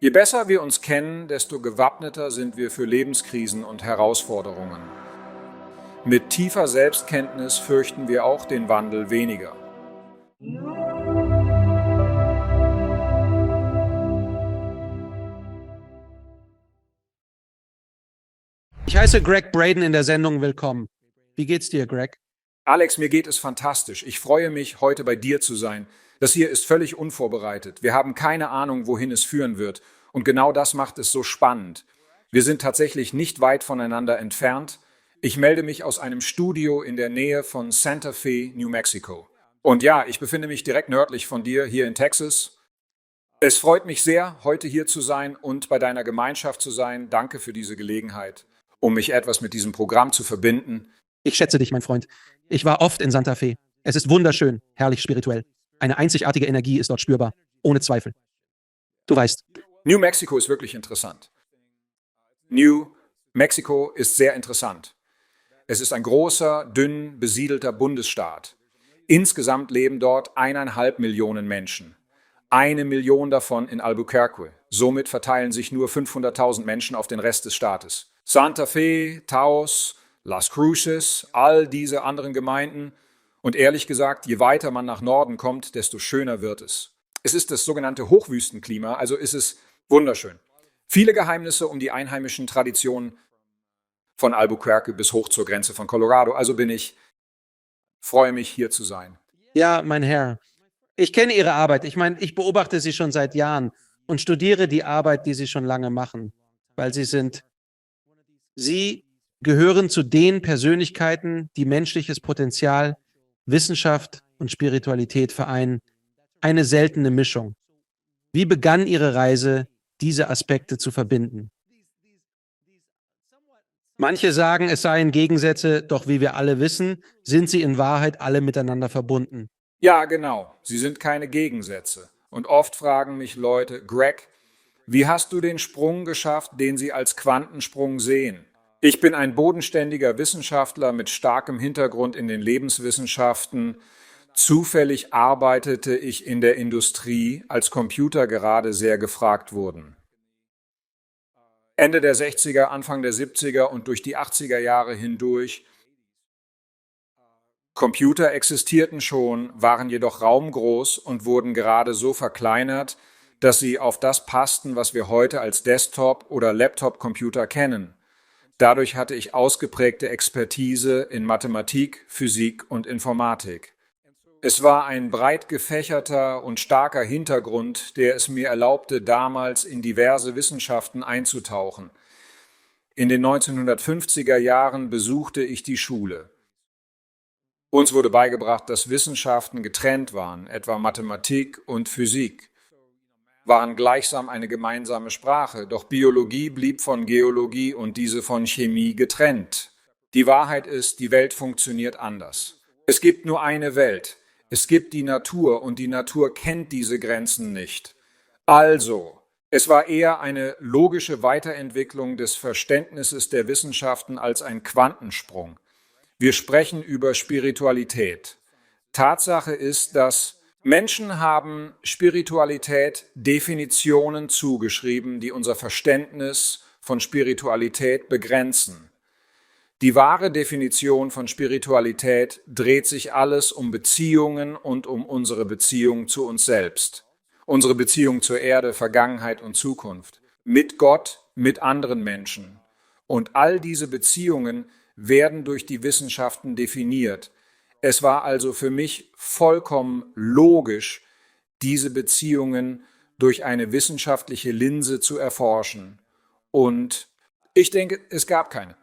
Je besser wir uns kennen, desto gewappneter sind wir für Lebenskrisen und Herausforderungen. Mit tiefer Selbstkenntnis fürchten wir auch den Wandel weniger. Ich heiße Greg Braden in der Sendung Willkommen. Wie geht's dir, Greg? Alex, mir geht es fantastisch. Ich freue mich, heute bei dir zu sein. Das hier ist völlig unvorbereitet. Wir haben keine Ahnung, wohin es führen wird. Und genau das macht es so spannend. Wir sind tatsächlich nicht weit voneinander entfernt. Ich melde mich aus einem Studio in der Nähe von Santa Fe, New Mexico. Und ja, ich befinde mich direkt nördlich von dir, hier in Texas. Es freut mich sehr, heute hier zu sein und bei deiner Gemeinschaft zu sein. Danke für diese Gelegenheit, um mich etwas mit diesem Programm zu verbinden. Ich schätze dich, mein Freund. Ich war oft in Santa Fe. Es ist wunderschön, herrlich spirituell. Eine einzigartige Energie ist dort spürbar, ohne Zweifel. Du weißt, New Mexico ist wirklich interessant. New Mexico ist sehr interessant. Es ist ein großer, dünn besiedelter Bundesstaat. Insgesamt leben dort 1,5 Millionen Menschen. 1 Million davon in Albuquerque. Somit verteilen sich nur 500.000 Menschen auf den Rest des Staates. Santa Fe, Taos, Las Cruces, all diese anderen Gemeinden. Und ehrlich gesagt, je weiter man nach Norden kommt, desto schöner wird es. Es ist das sogenannte Hochwüstenklima, also ist es wunderschön. Viele Geheimnisse um die einheimischen Traditionen von Albuquerque bis hoch zur Grenze von Colorado. Also freue mich, hier zu sein. ja, mein Herr, ich kenne Ihre Arbeit. Ich meine, ich beobachte Sie schon seit Jahren und studiere die Arbeit, die Sie schon lange machen, weil Sie gehören zu den Persönlichkeiten, die menschliches Potenzial, Wissenschaft und Spiritualität vereinen. Eine seltene Mischung. Wie begann Ihre Reise, diese Aspekte zu verbinden? Manche sagen, es seien Gegensätze, doch wie wir alle wissen, sind sie in Wahrheit alle miteinander verbunden. Ja, genau. Sie sind keine Gegensätze. Und oft fragen mich Leute, Greg, wie hast du den Sprung geschafft, den sie als Quantensprung sehen? Ich bin ein bodenständiger Wissenschaftler mit starkem Hintergrund in den Lebenswissenschaften. Zufällig arbeitete ich in der Industrie, als Computer gerade sehr gefragt wurden. Ende der 60er, Anfang der 70er und durch die 80er Jahre hindurch. Computer existierten schon, waren jedoch raumgroß und wurden gerade so verkleinert, dass sie auf das passten, was wir heute als Desktop- oder Laptop-Computer kennen. Dadurch hatte ich ausgeprägte Expertise in Mathematik, Physik und Informatik. Es war ein breit gefächerter und starker Hintergrund, der es mir erlaubte, damals in diverse Wissenschaften einzutauchen. In den 1950er Jahren besuchte ich die Schule. Uns wurde beigebracht, dass Wissenschaften getrennt waren, etwa Mathematik und Physik, waren gleichsam eine gemeinsame Sprache, doch Biologie blieb von Geologie und diese von Chemie getrennt. Die Wahrheit ist, die Welt funktioniert anders. Es gibt nur eine Welt. Es gibt die Natur und die Natur kennt diese Grenzen nicht. Also, es war eher eine logische Weiterentwicklung des Verständnisses der Wissenschaften als ein Quantensprung. Wir sprechen über Spiritualität. Tatsache ist, dass Menschen haben Spiritualität Definitionen zugeschrieben, die unser Verständnis von Spiritualität begrenzen. Die wahre Definition von Spiritualität dreht sich alles um Beziehungen und um unsere Beziehung zu uns selbst. Unsere Beziehung zur Erde, Vergangenheit und Zukunft. Mit Gott, mit anderen Menschen. Und all diese Beziehungen werden durch die Wissenschaften definiert. Es war also für mich vollkommen logisch, diese Beziehungen durch eine wissenschaftliche Linse zu erforschen. Und ich denke, es gab keine.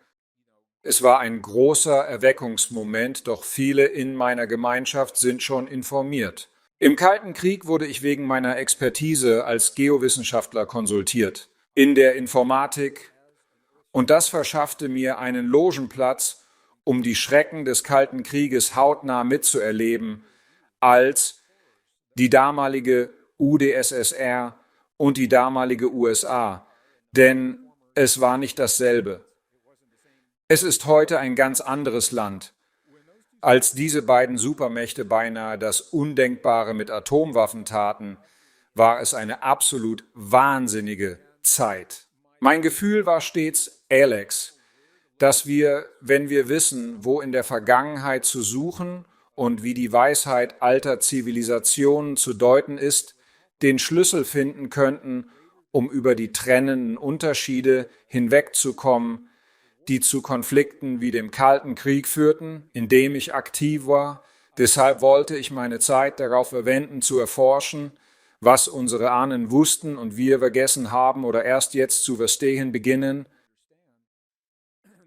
Es war ein großer Erweckungsmoment, doch viele in meiner Gemeinschaft sind schon informiert. Im Kalten Krieg wurde ich wegen meiner Expertise als Geowissenschaftler konsultiert. In der Informatik. Und das verschaffte mir einen Logenplatz, um die Schrecken des Kalten Krieges hautnah mitzuerleben, als die damalige UdSSR und die damalige USA. Denn es war nicht dasselbe. Es ist heute ein ganz anderes Land. Als diese beiden Supermächte beinahe das Undenkbare mit Atomwaffen taten, war es eine absolut wahnsinnige Zeit. Mein Gefühl war stets, Alex, dass wir, wenn wir wissen, wo in der Vergangenheit zu suchen und wie die Weisheit alter Zivilisationen zu deuten ist, den Schlüssel finden könnten, um über die trennenden Unterschiede hinwegzukommen, die zu Konflikten wie dem Kalten Krieg führten, in dem ich aktiv war. Deshalb wollte ich meine Zeit darauf verwenden, zu erforschen, was unsere Ahnen wussten und wir vergessen haben oder erst jetzt zu verstehen beginnen,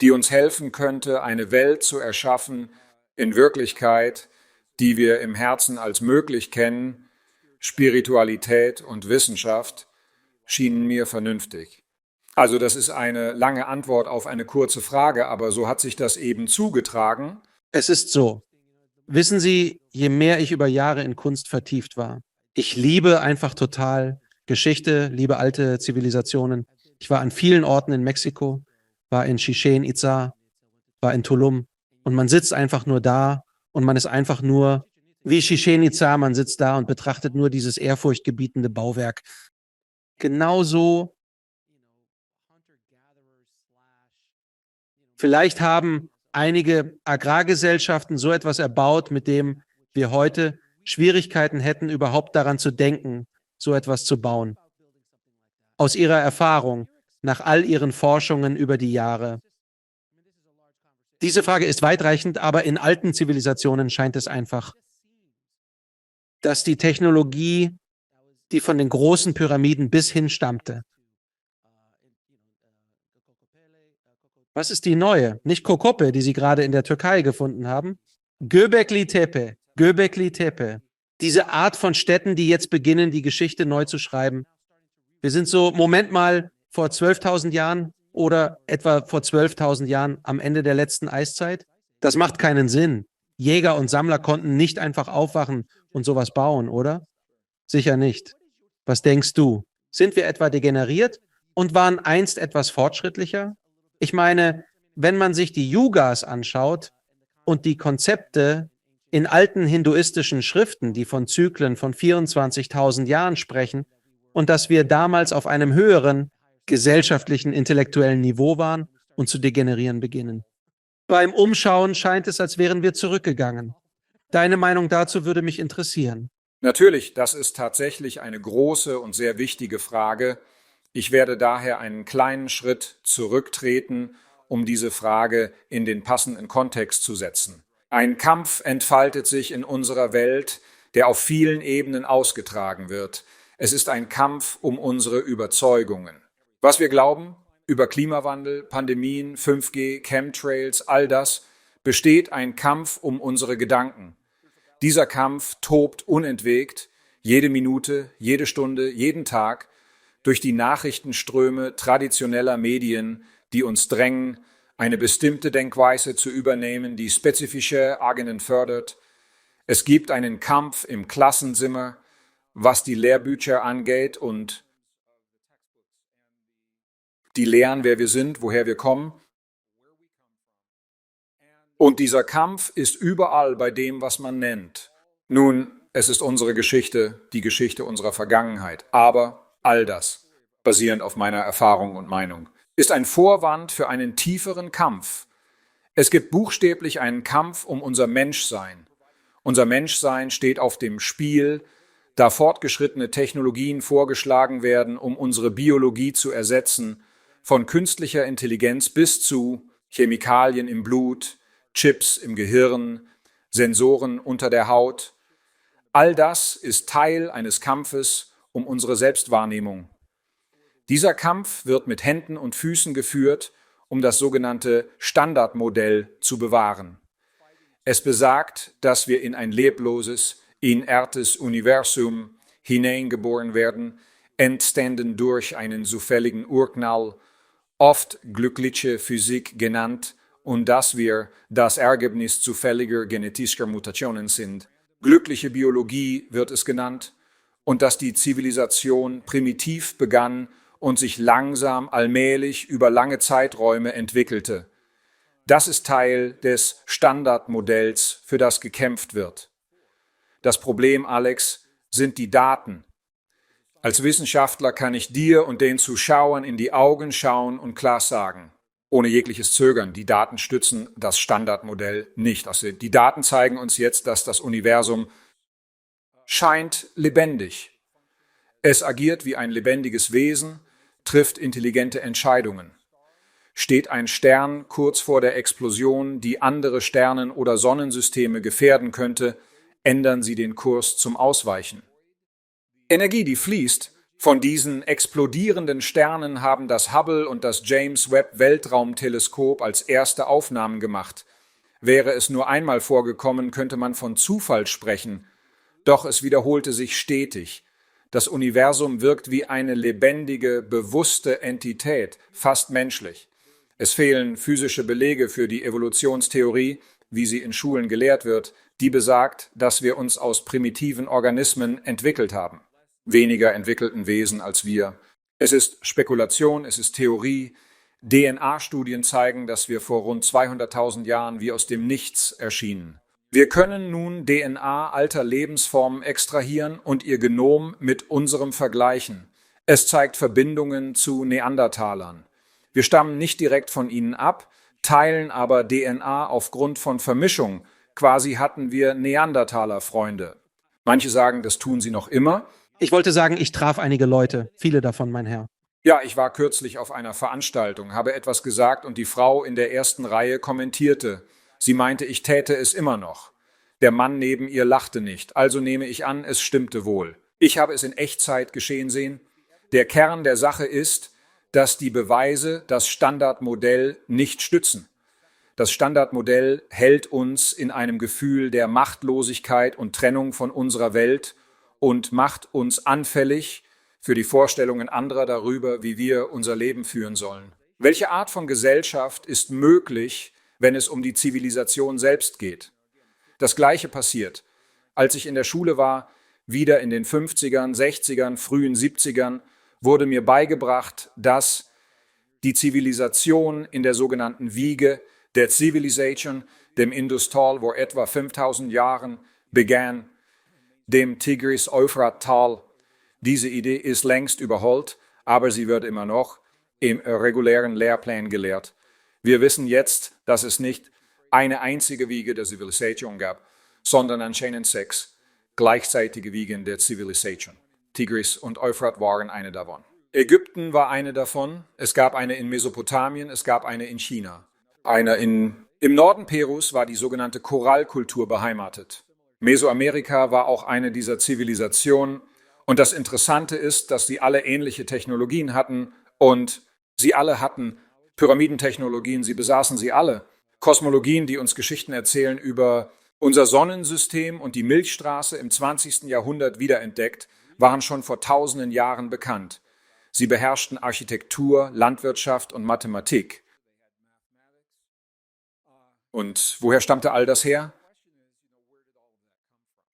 die uns helfen könnte, eine Welt zu erschaffen, in Wirklichkeit, die wir im Herzen als möglich kennen. Spiritualität und Wissenschaft schienen mir vernünftig. Also das ist eine lange Antwort auf eine kurze Frage, aber so hat sich das eben zugetragen. Es ist so. Wissen Sie, je mehr ich über Jahre in Kunst vertieft war, ich liebe einfach total Geschichte, liebe alte Zivilisationen. Ich war an vielen Orten in Mexiko, war in Chichén Itzá, war in Tulum und man sitzt einfach nur da und man ist einfach nur wie Chichén Itzá, man sitzt da und betrachtet nur dieses ehrfurchtgebietende Bauwerk. Genauso, vielleicht haben einige Agrargesellschaften so etwas erbaut, mit dem wir heute Schwierigkeiten hätten, überhaupt daran zu denken, so etwas zu bauen. Aus ihrer Erfahrung, nach all ihren Forschungen über die Jahre. Diese Frage ist weitreichend, aber in alten Zivilisationen scheint es einfach, dass die Technologie, die von den großen Pyramiden bis hin stammte. Was ist die neue? Nicht Kokope, die Sie gerade in der Türkei gefunden haben. Göbekli Tepe. Göbekli Tepe. Diese Art von Städten, die jetzt beginnen, die Geschichte neu zu schreiben. Wir sind so, Moment mal, vor 12.000 Jahren oder etwa vor 12.000 Jahren am Ende der letzten Eiszeit. Das macht keinen Sinn. Jäger und Sammler konnten nicht einfach aufwachen und sowas bauen, oder? Sicher nicht. Was denkst du? Sind wir etwa degeneriert und waren einst etwas fortschrittlicher? Ich meine, wenn man sich die Yugas anschaut und die Konzepte in alten hinduistischen Schriften, die von Zyklen von 24.000 Jahren sprechen, und dass wir damals auf einem höheren gesellschaftlichen, intellektuellen Niveau waren und zu degenerieren beginnen. Beim Umschauen scheint es, als wären wir zurückgegangen. Deine Meinung dazu würde mich interessieren. Natürlich, das ist tatsächlich eine große und sehr wichtige Frage. Ich werde daher einen kleinen Schritt zurücktreten, um diese Frage in den passenden Kontext zu setzen. Ein Kampf entfaltet sich in unserer Welt, der auf vielen Ebenen ausgetragen wird. Es ist ein Kampf um unsere Überzeugungen. Was wir glauben über Klimawandel, Pandemien, 5G, Chemtrails, all das, besteht ein Kampf um unsere Gedanken. Dieser Kampf tobt unentwegt, jede Minute, jede Stunde, jeden Tag, durch die Nachrichtenströme traditioneller Medien, die uns drängen, eine bestimmte Denkweise zu übernehmen, die spezifische Agenden fördert. Es gibt einen Kampf im Klassenzimmer, was die Lehrbücher angeht und die Lehren, wer wir sind, woher wir kommen. Und dieser Kampf ist überall bei dem, was man nennt. Nun, es ist unsere Geschichte, die Geschichte unserer Vergangenheit. Aber all das, basierend auf meiner Erfahrung und Meinung, ist ein Vorwand für einen tieferen Kampf. Es gibt buchstäblich einen Kampf um unser Menschsein. Unser Menschsein steht auf dem Spiel, da fortgeschrittene Technologien vorgeschlagen werden, um unsere Biologie zu ersetzen, von künstlicher Intelligenz bis zu Chemikalien im Blut, Chips im Gehirn, Sensoren unter der Haut. All das ist Teil eines Kampfes um unsere Selbstwahrnehmung. Dieser Kampf wird mit Händen und Füßen geführt, um das sogenannte Standardmodell zu bewahren. Es besagt, dass wir in ein lebloses, inertes Universum hineingeboren werden, entstanden durch einen zufälligen Urknall, oft glückliche Physik genannt, und dass wir das Ergebnis zufälliger genetischer Mutationen sind. Glückliche Biologie wird es genannt, und dass die Zivilisation primitiv begann und sich langsam, allmählich über lange Zeiträume entwickelte. Das ist Teil des Standardmodells, für das gekämpft wird. Das Problem, Alex, sind die Daten. Als Wissenschaftler kann ich dir und den Zuschauern in die Augen schauen und klar sagen, ohne jegliches Zögern, die Daten stützen das Standardmodell nicht. Also die Daten zeigen uns jetzt, dass das Universum scheint lebendig. Es agiert wie ein lebendiges Wesen, trifft intelligente Entscheidungen. Steht ein Stern kurz vor der Explosion, die andere Sternen- oder Sonnensysteme gefährden könnte, ändern sie den Kurs zum Ausweichen. Energie, die fließt. Von diesen explodierenden Sternen haben das Hubble und das James Webb Weltraumteleskop als erste Aufnahmen gemacht. Wäre es nur einmal vorgekommen, könnte man von Zufall sprechen. Doch es wiederholte sich stetig. Das Universum wirkt wie eine lebendige, bewusste Entität, fast menschlich. Es fehlen physische Belege für die Evolutionstheorie, wie sie in Schulen gelehrt wird, die besagt, dass wir uns aus primitiven Organismen entwickelt haben. Weniger entwickelten Wesen als wir. Es ist Spekulation, es ist Theorie. DNA-Studien zeigen, dass wir vor rund 200.000 Jahren wie aus dem Nichts erschienen. Wir können nun DNA alter Lebensformen extrahieren und ihr Genom mit unserem vergleichen. Es zeigt Verbindungen zu Neandertalern. Wir stammen nicht direkt von ihnen ab, teilen aber DNA aufgrund von Vermischung. Quasi hatten wir Neandertaler-Freunde. Manche sagen, das tun sie noch immer. Ich wollte sagen, ich traf einige Leute, viele davon, mein Herr. Ja, ich war kürzlich auf einer Veranstaltung, habe etwas gesagt und die Frau in der ersten Reihe kommentierte. Sie meinte, ich täte es immer noch. Der Mann neben ihr lachte nicht, also nehme ich an, es stimmte wohl. Ich habe es in Echtzeit geschehen sehen. Der Kern der Sache ist, dass die Beweise das Standardmodell nicht stützen. Das Standardmodell hält uns in einem Gefühl der Machtlosigkeit und Trennung von unserer Welt und macht uns anfällig für die Vorstellungen anderer darüber, wie wir unser Leben führen sollen. Welche Art von Gesellschaft ist möglich, wenn es um die Zivilisation selbst geht? Das Gleiche passiert. Als ich in der Schule war, wieder in den 50ern, 60ern, frühen 70ern, wurde mir beigebracht, dass die Zivilisation in der sogenannten Wiege der Civilization, dem Indus-Tal, vor etwa 5000 Jahren begann, dem Tigris-Euphrat-Tal. Diese Idee ist längst überholt, aber sie wird immer noch im regulären Lehrplan gelehrt. Wir wissen jetzt, dass es nicht eine einzige Wiege der Zivilisation gab, sondern anscheinend 6 gleichzeitige Wiegen der Zivilisation. Tigris und Euphrat waren eine davon. Ägypten war eine davon. Es gab eine in Mesopotamien, es gab eine in China. Im Norden Perus war die sogenannte Korallkultur beheimatet. Mesoamerika war auch eine dieser Zivilisationen. Und das Interessante ist, dass sie alle ähnliche Technologien hatten und sie alle hatten Pyramidentechnologien, sie besaßen sie alle. Kosmologien, die uns Geschichten erzählen über unser Sonnensystem und die Milchstraße im 20. Jahrhundert wiederentdeckt, waren schon vor tausenden Jahren bekannt. Sie beherrschten Architektur, Landwirtschaft und Mathematik. Und woher stammte all das her?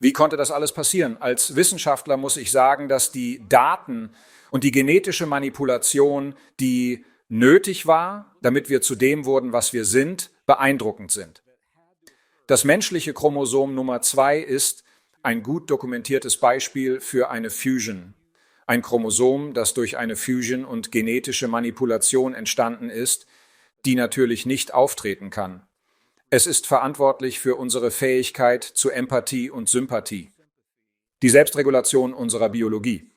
Wie konnte das alles passieren? Als Wissenschaftler muss ich sagen, dass die Daten und die genetische Manipulation, die nötig war, damit wir zu dem wurden, was wir sind, beeindruckend sind. Das menschliche Chromosom Nummer 2 ist ein gut dokumentiertes Beispiel für eine Fusion. Ein Chromosom, das durch eine Fusion und genetische Manipulation entstanden ist, die natürlich nicht auftreten kann. Es ist verantwortlich für unsere Fähigkeit zu Empathie und Sympathie, die Selbstregulation unserer Biologie.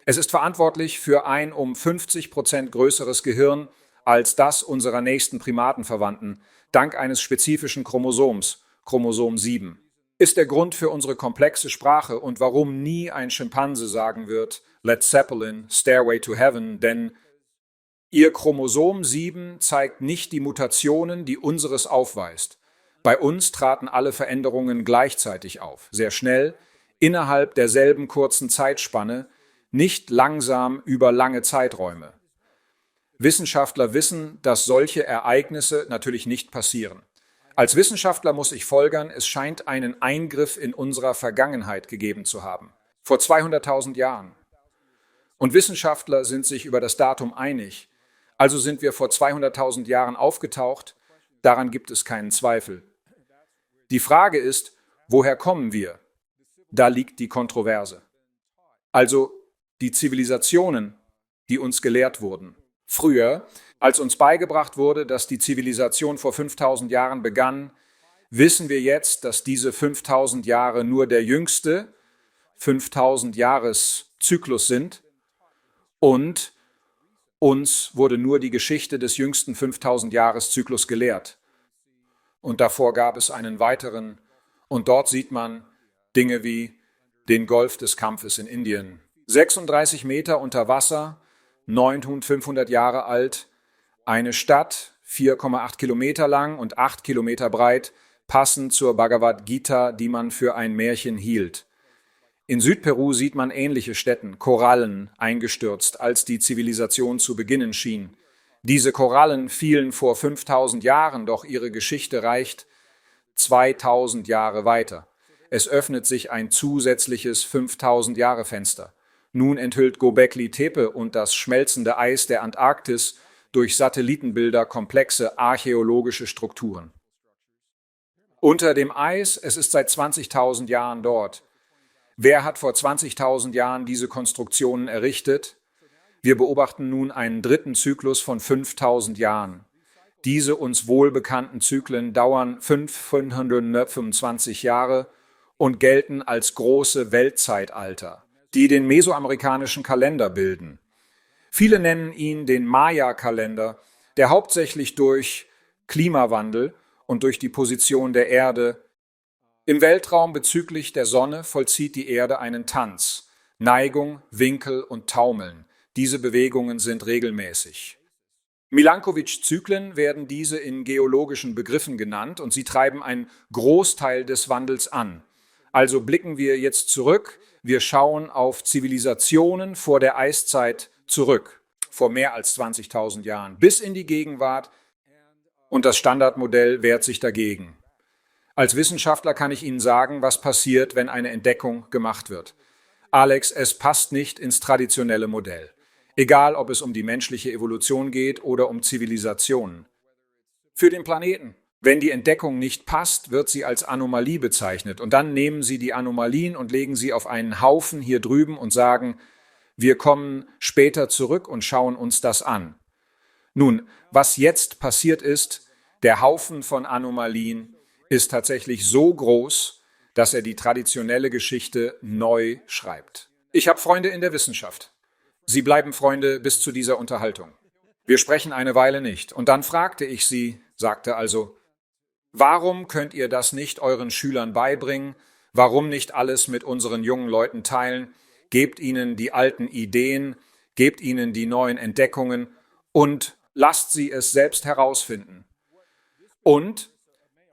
Es ist verantwortlich für ein um 50% größeres Gehirn als das unserer nächsten Primatenverwandten, dank eines spezifischen Chromosoms, Chromosom 7. Ist der Grund für unsere komplexe Sprache und warum nie ein Schimpanse sagen wird, Led Zeppelin, Stairway to Heaven, denn ihr Chromosom 7 zeigt nicht die Mutationen, die unseres aufweist. Bei uns traten alle Veränderungen gleichzeitig auf, sehr schnell, innerhalb derselben kurzen Zeitspanne, nicht langsam über lange Zeiträume. Wissenschaftler wissen, dass solche Ereignisse natürlich nicht passieren. Als Wissenschaftler muss ich folgern, es scheint einen Eingriff in unserer Vergangenheit gegeben zu haben, vor 200.000 Jahren. Und Wissenschaftler sind sich über das Datum einig. Also sind wir vor 200.000 Jahren aufgetaucht, daran gibt es keinen Zweifel. Die Frage ist, woher kommen wir? Da liegt die Kontroverse. Also, die Zivilisationen, die uns gelehrt wurden. Früher, als uns beigebracht wurde, dass die Zivilisation vor 5000 Jahren begann, wissen wir jetzt, dass diese 5000 Jahre nur der jüngste 5000 Jahreszyklus sind und uns wurde nur die Geschichte des jüngsten 5000 Jahreszyklus gelehrt. Und davor gab es einen weiteren und dort sieht man Dinge wie den Golf des Kampfes in Indien. 36 Meter unter Wasser, 9500 Jahre alt, eine Stadt, 4,8 Kilometer lang und 8 Kilometer breit, passend zur Bhagavad Gita, die man für ein Märchen hielt. In Südperu sieht man ähnliche Stätten, Korallen, eingestürzt, als die Zivilisation zu beginnen schien. Diese Korallen fielen vor 5000 Jahren, doch ihre Geschichte reicht 2000 Jahre weiter. Es öffnet sich ein zusätzliches 5000 Jahre Fenster. Nun enthüllt Göbekli Tepe und das schmelzende Eis der Antarktis durch Satellitenbilder komplexe archäologische Strukturen. Unter dem Eis, es ist seit 20.000 Jahren dort. Wer hat vor 20.000 Jahren diese Konstruktionen errichtet? Wir beobachten nun einen dritten Zyklus von 5.000 Jahren. Diese uns wohlbekannten Zyklen dauern 525 Jahre und gelten als große Weltzeitalter, die den mesoamerikanischen Kalender bilden. Viele nennen ihn den Maya-Kalender, der hauptsächlich durch Klimawandel und durch die Position der Erde im Weltraum bezüglich der Sonne vollzieht die Erde einen Tanz. Neigung, Winkel und Taumeln. Diese Bewegungen sind regelmäßig. Milankovitch-Zyklen werden diese in geologischen Begriffen genannt und sie treiben einen Großteil des Wandels an. Also blicken wir jetzt zurück, wir schauen auf Zivilisationen vor der Eiszeit zurück, vor mehr als 20.000 Jahren, bis in die Gegenwart und das Standardmodell wehrt sich dagegen. Als Wissenschaftler kann ich Ihnen sagen, was passiert, wenn eine Entdeckung gemacht wird. Alex, es passt nicht ins traditionelle Modell. Egal, ob es um die menschliche Evolution geht oder um Zivilisationen. Für den Planeten. Wenn die Entdeckung nicht passt, wird sie als Anomalie bezeichnet. Und dann nehmen Sie die Anomalien und legen sie auf einen Haufen hier drüben und sagen, wir kommen später zurück und schauen uns das an. Nun, was jetzt passiert ist, der Haufen von Anomalien ist tatsächlich so groß, dass er die traditionelle Geschichte neu schreibt. Ich habe Freunde in der Wissenschaft. Sie bleiben Freunde bis zu dieser Unterhaltung. Wir sprechen eine Weile nicht. Und dann fragte ich sie, sagte also, warum könnt ihr das nicht euren Schülern beibringen? Warum nicht alles mit unseren jungen Leuten teilen? Gebt ihnen die alten Ideen, gebt ihnen die neuen Entdeckungen und lasst sie es selbst herausfinden. Und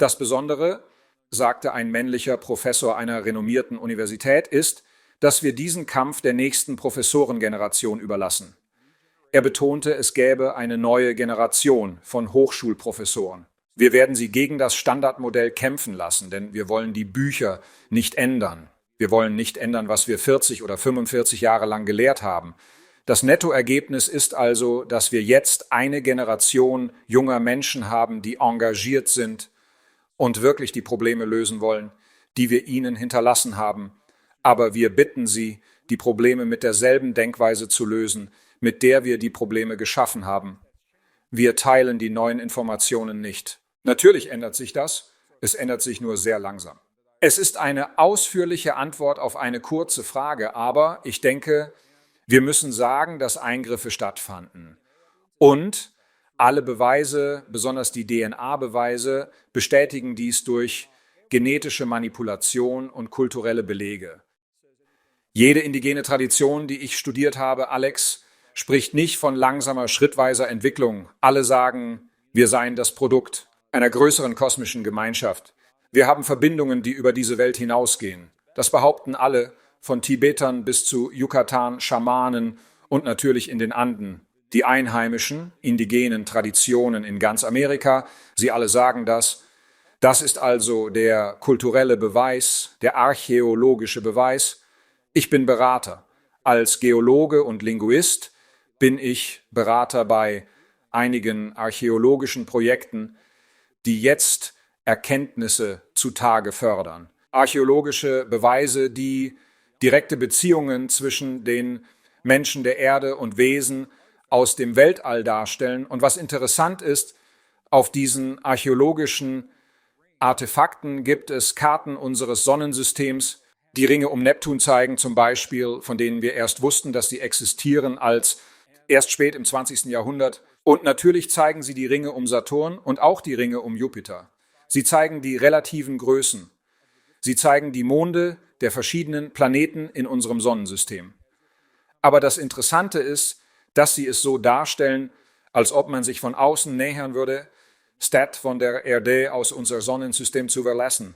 das Besondere, sagte ein männlicher Professor einer renommierten Universität, ist, dass wir diesen Kampf der nächsten Professorengeneration überlassen. Er betonte, es gäbe eine neue Generation von Hochschulprofessoren. Wir werden sie gegen das Standardmodell kämpfen lassen, denn wir wollen die Bücher nicht ändern. Wir wollen nicht ändern, was wir 40 oder 45 Jahre lang gelehrt haben. Das Nettoergebnis ist also, dass wir jetzt eine Generation junger Menschen haben, die engagiert sind und wirklich die Probleme lösen wollen, die wir ihnen hinterlassen haben. Aber wir bitten sie, die Probleme mit derselben Denkweise zu lösen, mit der wir die Probleme geschaffen haben. Wir teilen die neuen Informationen nicht. Natürlich ändert sich das, es ändert sich nur sehr langsam. Es ist eine ausführliche Antwort auf eine kurze Frage, aber ich denke, wir müssen sagen, dass Eingriffe stattfanden. Und alle Beweise, besonders die DNA-Beweise, bestätigen dies durch genetische Manipulation und kulturelle Belege. Jede indigene Tradition, die ich studiert habe, Alex, spricht nicht von langsamer, schrittweiser Entwicklung. Alle sagen, wir seien das Produkt einer größeren kosmischen Gemeinschaft. Wir haben Verbindungen, die über diese Welt hinausgehen. Das behaupten alle, von Tibetern bis zu Yucatan, Schamanen und natürlich in den Anden. Die einheimischen, indigenen Traditionen in ganz Amerika, sie alle sagen das. Das ist also der kulturelle Beweis, der archäologische Beweis. Ich bin Berater. Als Geologe und Linguist bin ich Berater bei einigen archäologischen Projekten, die jetzt Erkenntnisse zutage fördern. Archäologische Beweise, die direkte Beziehungen zwischen den Menschen der Erde und Wesen aus dem Weltall darstellen. Und was interessant ist, auf diesen archäologischen Artefakten gibt es Karten unseres Sonnensystems, die Ringe um Neptun zeigen zum Beispiel, von denen wir erst wussten, dass sie existieren, als erst spät im 20. Jahrhundert. Und natürlich zeigen sie die Ringe um Saturn und auch die Ringe um Jupiter. Sie zeigen die relativen Größen. Sie zeigen die Monde der verschiedenen Planeten in unserem Sonnensystem. Aber das Interessante ist, dass sie es so darstellen, als ob man sich von außen nähern würde, statt von der Erde aus unser Sonnensystem zu verlassen.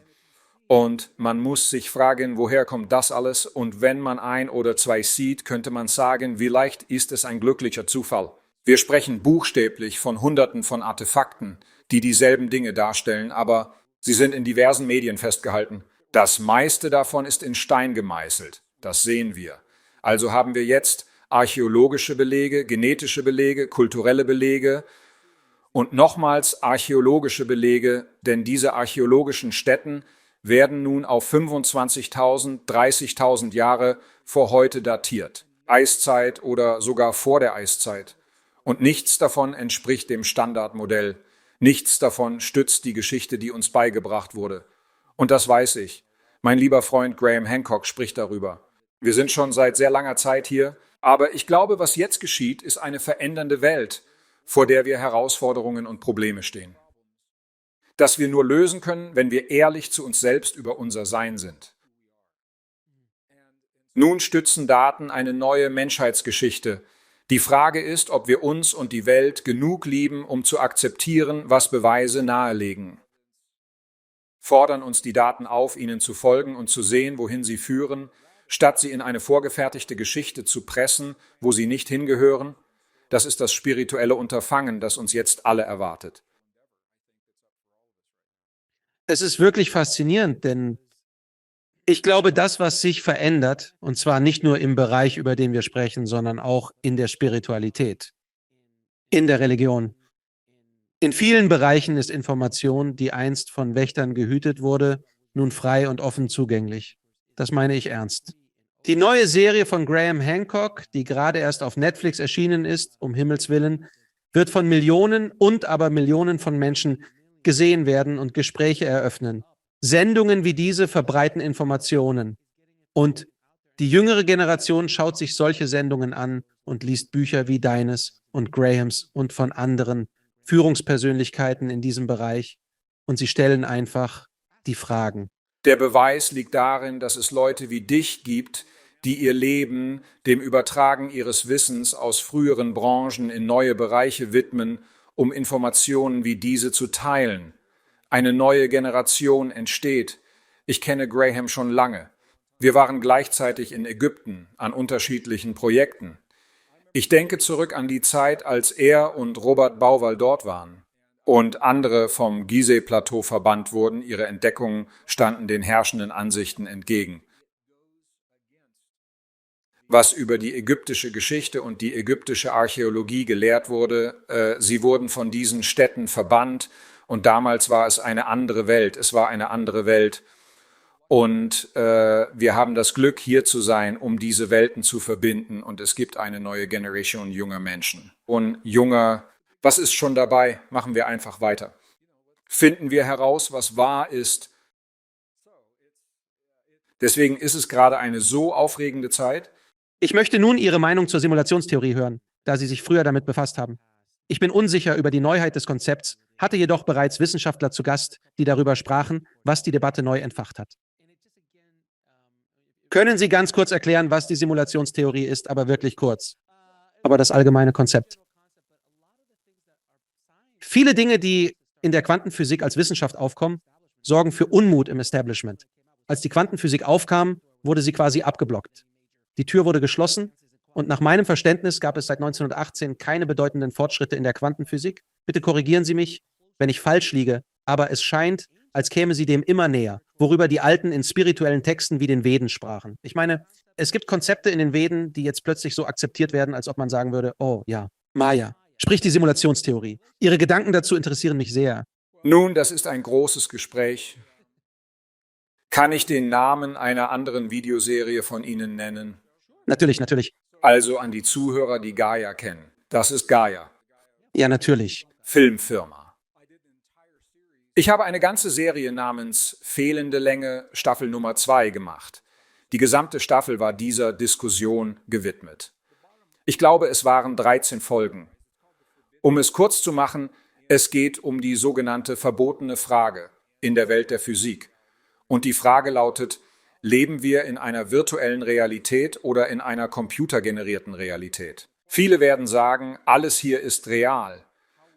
Und man muss sich fragen, woher kommt das alles? Und wenn man ein oder zwei sieht, könnte man sagen, vielleicht ist es ein glücklicher Zufall. Wir sprechen buchstäblich von Hunderten von Artefakten, die dieselben Dinge darstellen, aber sie sind in diversen Medien festgehalten. Das meiste davon ist in Stein gemeißelt. Das sehen wir. Also haben wir jetzt archäologische Belege, genetische Belege, kulturelle Belege und nochmals archäologische Belege, denn diese archäologischen Stätten werden nun auf 25.000, 30.000 Jahre vor heute datiert. Eiszeit oder sogar vor der Eiszeit. Und nichts davon entspricht dem Standardmodell. Nichts davon stützt die Geschichte, die uns beigebracht wurde. Und das weiß ich. Mein lieber Freund Graham Hancock spricht darüber. Wir sind schon seit sehr langer Zeit hier, aber ich glaube, was jetzt geschieht, ist eine verändernde Welt, vor der wir Herausforderungen und Probleme stehen. Das wir nur lösen können, wenn wir ehrlich zu uns selbst über unser Sein sind. Nun stützen Daten eine neue Menschheitsgeschichte. Die Frage ist, ob wir uns und die Welt genug lieben, um zu akzeptieren, was Beweise nahelegen. Fordern uns die Daten auf, ihnen zu folgen und zu sehen, wohin sie führen, statt sie in eine vorgefertigte Geschichte zu pressen, wo sie nicht hingehören? Das ist das spirituelle Unterfangen, das uns jetzt alle erwartet. Es ist wirklich faszinierend, denn ich glaube, das, was sich verändert, und zwar nicht nur im Bereich, über den wir sprechen, sondern auch in der Spiritualität, in der Religion. In vielen Bereichen ist Information, die einst von Wächtern gehütet wurde, nun frei und offen zugänglich. Das meine ich ernst. Die neue Serie von Graham Hancock, die gerade erst auf Netflix erschienen ist, um Himmels Willen, wird von Millionen und aber Millionen von Menschen gesehen werden und Gespräche eröffnen. Sendungen wie diese verbreiten Informationen. Und die jüngere Generation schaut sich solche Sendungen an und liest Bücher wie deines und Grahams und von anderen Führungspersönlichkeiten in diesem Bereich. Und sie stellen einfach die Fragen. Der Beweis liegt darin, dass es Leute wie dich gibt, die ihr Leben dem Übertragen ihres Wissens aus früheren Branchen in neue Bereiche widmen, um Informationen wie diese zu teilen. Eine neue Generation entsteht. Ich kenne Graham schon lange. Wir waren gleichzeitig in Ägypten an unterschiedlichen Projekten. Ich denke zurück an die Zeit, als er und Robert Bauwall dort waren und andere vom Gizeh-Plateau verbannt wurden. Ihre Entdeckungen standen den herrschenden Ansichten entgegen. Was über die ägyptische Geschichte und die ägyptische Archäologie gelehrt wurde, sie wurden von diesen Städten verbannt und damals war es eine andere Welt. Es war eine andere Welt. Und wir haben das Glück, hier zu sein, um diese Welten zu verbinden. Und es gibt eine neue Generation junger Menschen. Und was ist schon dabei? Machen wir einfach weiter. Finden wir heraus, was wahr ist. Deswegen ist es gerade eine so aufregende Zeit. Ich möchte nun Ihre Meinung zur Simulationstheorie hören, da Sie sich früher damit befasst haben. Ich bin unsicher über die Neuheit des Konzepts, hatte jedoch bereits Wissenschaftler zu Gast, die darüber sprachen, was die Debatte neu entfacht hat. Können Sie ganz kurz erklären, was die Simulationstheorie ist, aber wirklich kurz? Aber das allgemeine Konzept. Viele Dinge, die in der Quantenphysik als Wissenschaft aufkommen, sorgen für Unmut im Establishment. Als die Quantenphysik aufkam, wurde sie quasi abgeblockt. Die Tür wurde geschlossen und nach meinem Verständnis gab es seit 1918 keine bedeutenden Fortschritte in der Quantenphysik. Bitte korrigieren Sie mich, wenn ich falsch liege, aber es scheint, als käme sie dem immer näher, worüber die Alten in spirituellen Texten wie den Veden sprachen. Ich meine, es gibt Konzepte in den Veden, die jetzt plötzlich so akzeptiert werden, als ob man sagen würde, oh ja, Maya, sprich die Simulationstheorie. Ihre Gedanken dazu interessieren mich sehr. Nun, das ist ein großes Gespräch. Kann ich den Namen einer anderen Videoserie von Ihnen nennen? Natürlich. Also an die Zuhörer, die Gaia kennen. Das ist Gaia, Ja, natürlich. Filmfirma. Ich habe eine ganze Serie namens Fehlende Länge Staffel Nummer 2 gemacht. Die gesamte Staffel war dieser Diskussion gewidmet. Ich glaube, es waren 13 Folgen. Um es kurz zu machen, es geht um die sogenannte verbotene Frage in der Welt der Physik. Und die Frage lautet, leben wir in einer virtuellen Realität oder in einer computergenerierten Realität? Viele werden sagen, alles hier ist real.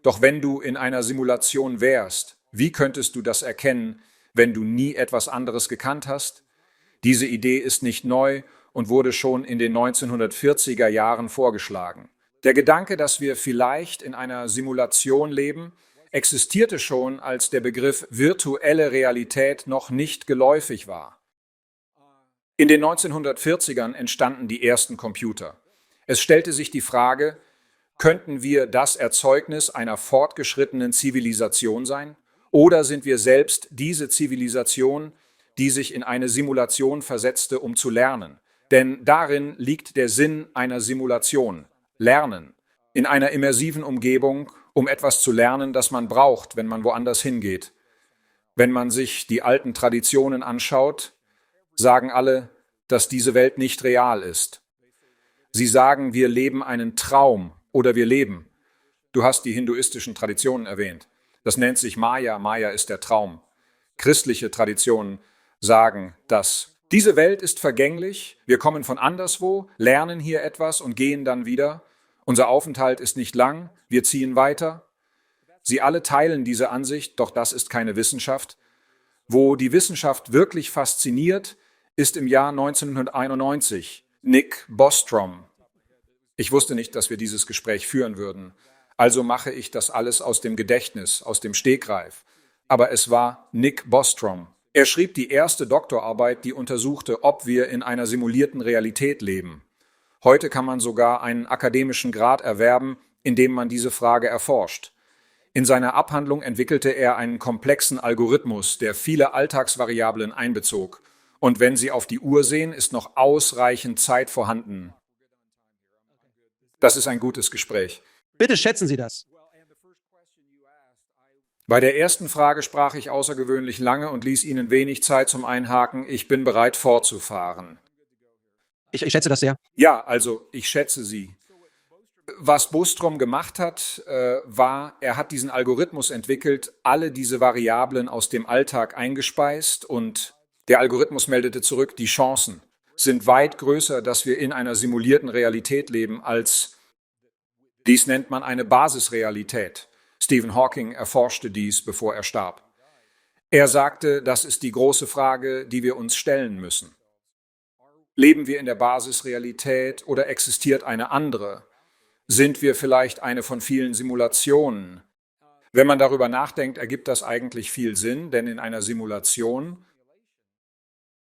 Doch wenn du in einer Simulation wärst, wie könntest du das erkennen, wenn du nie etwas anderes gekannt hast? Diese Idee ist nicht neu und wurde schon in den 1940er Jahren vorgeschlagen. Der Gedanke, dass wir vielleicht in einer Simulation leben, existierte schon, als der Begriff virtuelle Realität noch nicht geläufig war. In den 1940ern entstanden die ersten Computer. Es stellte sich die Frage, könnten wir das Erzeugnis einer fortgeschrittenen Zivilisation sein? Oder sind wir selbst diese Zivilisation, die sich in eine Simulation versetzte, um zu lernen? Denn darin liegt der Sinn einer Simulation. Lernen. In einer immersiven Umgebung, um etwas zu lernen, das man braucht, wenn man woanders hingeht. Wenn man sich die alten Traditionen anschaut, sagen alle, dass diese Welt nicht real ist. Sie sagen, wir leben einen Traum oder wir leben. Du hast die hinduistischen Traditionen erwähnt. Das nennt sich Maya. Maya ist der Traum. Christliche Traditionen sagen, dass diese Welt ist vergänglich, wir kommen von anderswo, lernen hier etwas und gehen dann wieder. Unser Aufenthalt ist nicht lang, wir ziehen weiter. Sie alle teilen diese Ansicht, doch das ist keine Wissenschaft. Wo die Wissenschaft wirklich fasziniert, ist im Jahr 1991 Nick Bostrom. Ich wusste nicht, dass wir dieses Gespräch führen würden. Also mache ich das alles aus dem Gedächtnis, aus dem Stegreif. Aber es war Nick Bostrom. Er schrieb die erste Doktorarbeit, die untersuchte, ob wir in einer simulierten Realität leben. Heute kann man sogar einen akademischen Grad erwerben, indem man diese Frage erforscht. In seiner Abhandlung entwickelte er einen komplexen Algorithmus, der viele Alltagsvariablen einbezog. Und wenn Sie auf die Uhr sehen, ist noch ausreichend Zeit vorhanden. Das ist ein gutes Gespräch. Bitte schätzen Sie das. Bei der ersten Frage sprach ich außergewöhnlich lange und ließ Ihnen wenig Zeit zum Einhaken. Ich bin bereit, fortzufahren. Ich schätze das sehr. Ja, also ich schätze Sie. Was Bostrom gemacht hat, war, er hat diesen Algorithmus entwickelt, alle diese Variablen aus dem Alltag eingespeist und der Algorithmus meldete zurück, die Chancen sind weit größer, dass wir in einer simulierten Realität leben, als dies nennt man eine Basisrealität. Stephen Hawking erforschte dies, bevor er starb. Er sagte, das ist die große Frage, die wir uns stellen müssen. Leben wir in der Basisrealität oder existiert eine andere? Sind wir vielleicht eine von vielen Simulationen? Wenn man darüber nachdenkt, ergibt das eigentlich viel Sinn, denn in einer Simulation,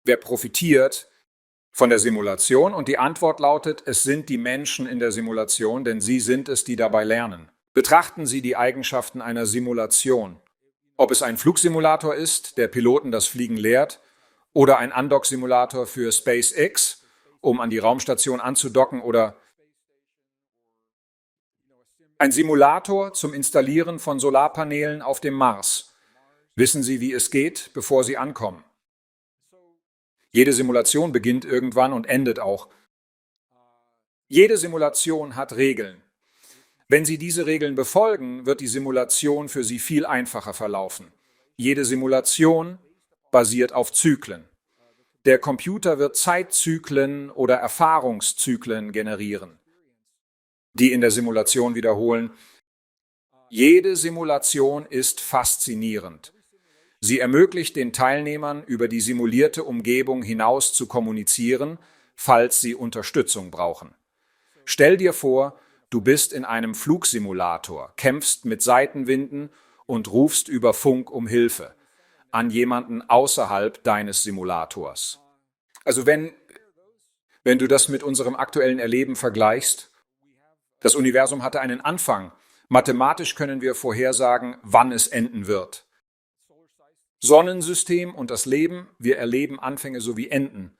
wer profitiert von der Simulation? Und die Antwort lautet, es sind die Menschen in der Simulation, denn sie sind es, die dabei lernen. Betrachten Sie die Eigenschaften einer Simulation. Ob es ein Flugsimulator ist, der Piloten das Fliegen lehrt, oder ein Andock-Simulator für SpaceX, um an die Raumstation anzudocken, oder ein Simulator zum Installieren von Solarpanelen auf dem Mars. Wissen Sie, wie es geht, bevor Sie ankommen? Jede Simulation beginnt irgendwann und endet auch. Jede Simulation hat Regeln. Wenn Sie diese Regeln befolgen, wird die Simulation für Sie viel einfacher verlaufen. Jede Simulation basiert auf Zyklen. Der Computer wird Zeitzyklen oder Erfahrungszyklen generieren, die in der Simulation wiederholen. Jede Simulation ist faszinierend. Sie ermöglicht den Teilnehmern, über die simulierte Umgebung hinaus zu kommunizieren, falls sie Unterstützung brauchen. Stell dir vor, du bist in einem Flugsimulator, kämpfst mit Seitenwinden und rufst über Funk um Hilfe an jemanden außerhalb deines Simulators. Also wenn du das mit unserem aktuellen Erleben vergleichst, das Universum hatte einen Anfang. Mathematisch können wir vorhersagen, wann es enden wird. Sonnensystem und das Leben, wir erleben Anfänge sowie Enden.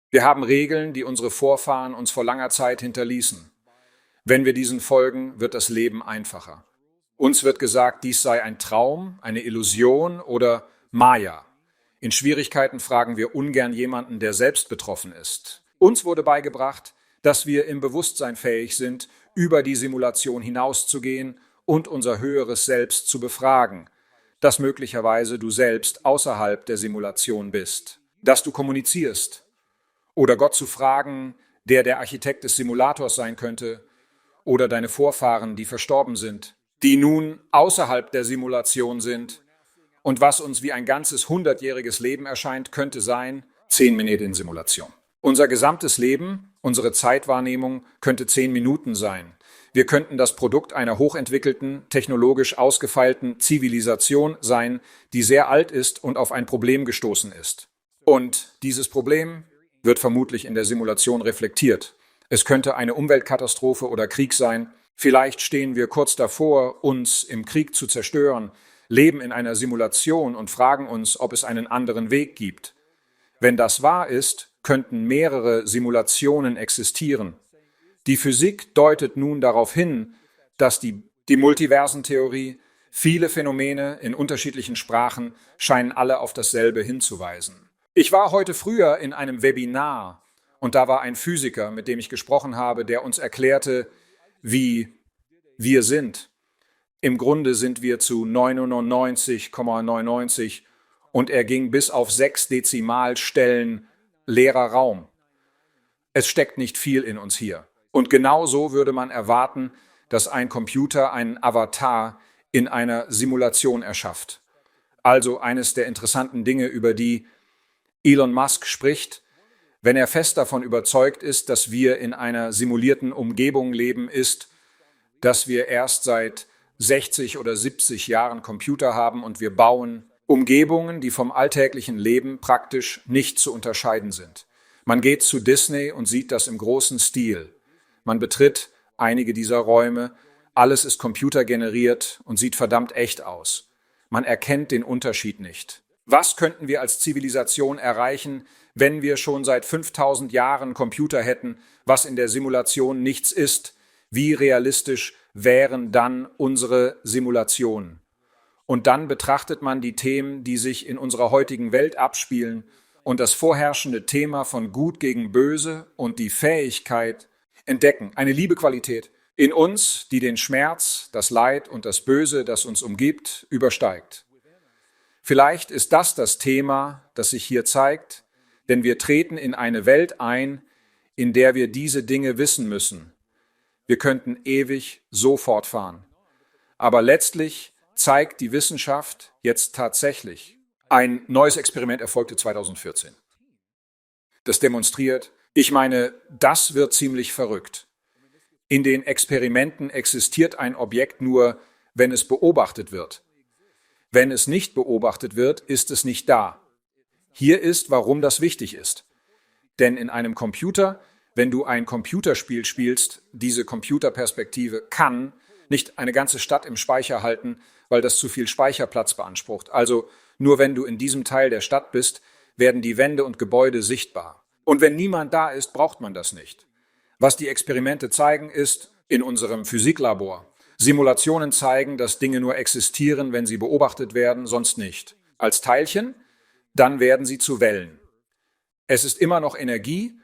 Wir haben Regeln, die unsere Vorfahren uns vor langer Zeit hinterließen. Wenn wir diesen folgen, wird das Leben einfacher. Uns wird gesagt, dies sei ein Traum, eine Illusion oder Maya. In Schwierigkeiten fragen wir ungern jemanden, der selbst betroffen ist. Uns wurde beigebracht, dass wir im Bewusstsein fähig sind, über die Simulation hinauszugehen und unser höheres Selbst zu befragen, dass möglicherweise du selbst außerhalb der Simulation bist, dass du kommunizierst oder Gott zu fragen, der Architekt des Simulators sein könnte, oder deine Vorfahren, die verstorben sind, die nun außerhalb der Simulation sind. Und was uns wie ein ganzes 100-jähriges Leben erscheint, könnte sein 10 Minuten in Simulation. Unser gesamtes Leben, unsere Zeitwahrnehmung könnte 10 Minuten sein. Wir könnten das Produkt einer hochentwickelten, technologisch ausgefeilten Zivilisation sein, die sehr alt ist und auf ein Problem gestoßen ist. Und dieses Problem wird vermutlich in der Simulation reflektiert. Es könnte eine Umweltkatastrophe oder Krieg sein. Vielleicht stehen wir kurz davor, uns im Krieg zu zerstören, leben in einer Simulation und fragen uns, ob es einen anderen Weg gibt. Wenn das wahr ist, könnten mehrere Simulationen existieren. Die Physik deutet nun darauf hin, dass die Multiversentheorie, viele Phänomene in unterschiedlichen Sprachen scheinen alle auf dasselbe hinzuweisen. Ich war heute früher in einem Webinar und da war ein Physiker, mit dem ich gesprochen habe, der uns erklärte, wie wir sind. Im Grunde sind wir zu 99,99 und er ging bis auf 6 Dezimalstellen leerer Raum. Es steckt nicht viel in uns hier. Und genau so würde man erwarten, dass ein Computer einen Avatar in einer Simulation erschafft. Also eines der interessanten Dinge, über die Elon Musk spricht, wenn er fest davon überzeugt ist, dass wir in einer simulierten Umgebung leben, ist, dass wir erst seit 60 oder 70 Jahren Computer haben und wir bauen Umgebungen, die vom alltäglichen Leben praktisch nicht zu unterscheiden sind. Man geht zu Disney und sieht das im großen Stil. Man betritt einige dieser Räume, alles ist computergeneriert und sieht verdammt echt aus. Man erkennt den Unterschied nicht. Was könnten wir als Zivilisation erreichen, wenn wir schon seit 5000 Jahren Computer hätten, was in der Simulation nichts ist? Wie realistisch wären dann unsere Simulationen? Und dann betrachtet man die Themen, die sich in unserer heutigen Welt abspielen und das vorherrschende Thema von Gut gegen Böse und die Fähigkeit entdecken, eine Liebequalität in uns, die den Schmerz, das Leid und das Böse, das uns umgibt, übersteigt. Vielleicht ist das Thema, das sich hier zeigt, denn wir treten in eine Welt ein, in der wir diese Dinge wissen müssen. Wir könnten ewig so fortfahren. Aber letztlich zeigt die Wissenschaft jetzt tatsächlich. Ein neues Experiment erfolgte 2014. Das demonstriert, das wird ziemlich verrückt. In den Experimenten existiert ein Objekt nur, wenn es beobachtet wird. Wenn es nicht beobachtet wird, ist es nicht da. Hier ist, warum das wichtig ist. Denn in einem Computer, wenn du ein Computerspiel spielst, diese Computerperspektive kann nicht eine ganze Stadt im Speicher halten, weil das zu viel Speicherplatz beansprucht. Also nur wenn du in diesem Teil der Stadt bist, werden die Wände und Gebäude sichtbar. Und wenn niemand da ist, braucht man das nicht. Was die Experimente zeigen, ist in unserem Physiklabor. Simulationen zeigen, dass Dinge nur existieren, wenn sie beobachtet werden, sonst nicht. Als Teilchen, dann werden sie zu Wellen. Es ist immer noch Energie,